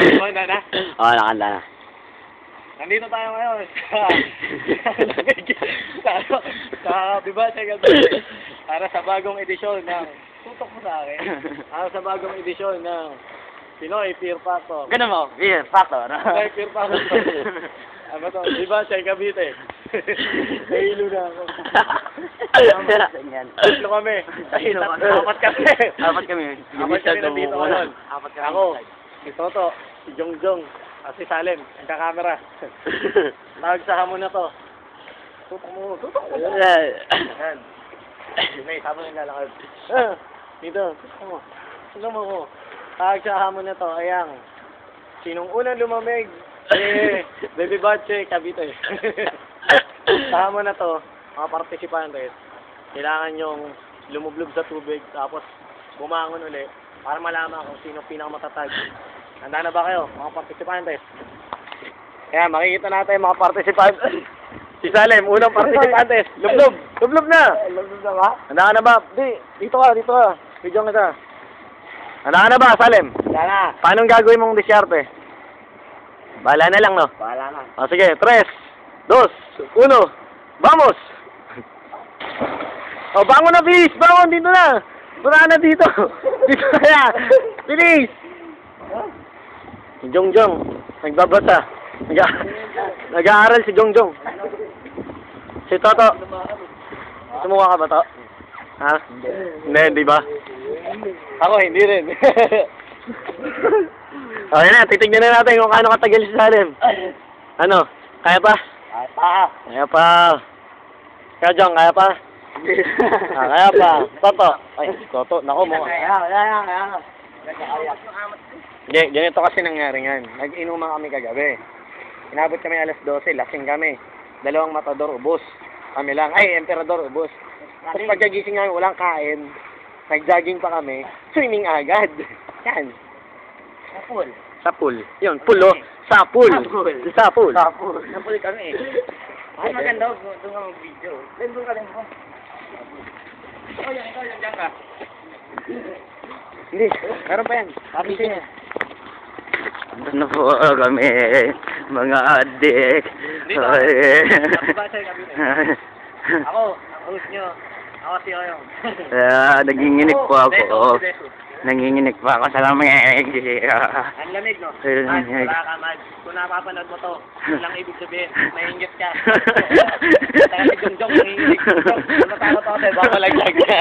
Oh, na? Oo, nakanda na. Nandito tayo ngayon sa Viva Cavite para sa bagong edisyon ng tutok mo sa akin. Para sa bagong edisyon ng Pinoy Fear Factor. Ganun mo, Fear Factor. Pinoy Fear Factor. Ano to? Viva Cavite. Nahilo na ako. Tatlo kami. Apat kami. Apat kami. Apat kami nandito ngayon. Ako, si Toto, si Jongjong, at si Salem, ang kakamera. Tawag sa hamon na to. Tutok mo. Yan. May sabon yung lalakad. Dito, tutok mo. Tutok mo ko. Tawag sa hamon na to, ayang. Sinong unang lumamig? Baby Batche, Cavite. Sa hamon na to, mga partisipantes, kailangan nyong lumublob sa tubig, tapos bumangon uli, para malaman kung sino pinakamatatag. Handa na ba kayo, mga partisipantes? Kaya makikita natin mga partisipantes. Si Salem, unang partisipantes. Lublob! Lublob na! Lublob na ba? Handa ka na ba? Dito ka. Video ka. Handa ka na ba, Salem? Handa na. Paano gagawin mong disyarte? Bahala na lang, no? Bahala na. O sige, 3, 2, 1, vamos! O, bangon na, bilis! Bangon, dito na! Punta na dito! Dito kaya! Bilis! Si Jongjong, nagbabasa. Nag-aaral si Jongjong. Si Toto. Sumuha ka ba to? Ha? Hindi ba? Ako, hindi rin. O, yan na, titignan na natin kung kaano katagal si Salem. Ano? Kaya pa? Kaya pa. Kaya Jong, kaya pa? Kaya pa. Toto. Ay, Toto. Naku mo. Kaya. Ganito kasi nangyari yan. Nag-inuman kami kagabi. Inabot kami alas 12, lasing kami. 2 matador, ubos. Kami lang. Ay, emperador, ubos. Tapos pagkagising namin, walang kain. Nag-jogging pa kami. Swimming agad. Yan. Sa pool. Yun, pool oh. Sa pool. Sa pool kami eh. Ay, maganda. Doon nga mag-video. Doon ka rin mo. Ikaw yan, dyan ka. Hindi, meron pa yan. Kapisi niya. Ano po kami, mga adik. Dito. Ako, host nyo. Ako si Oyong. Nanginginig po ako. Nanginginig pa ako sa lamig. Ang lamig, no? Wala ka, Mad. Kung napapanood mo to, walang ibig sabihin, maingit ka. Saka si Jongjong, nanginginig. Kung natakot ako sa'yo, baka malaglag ka.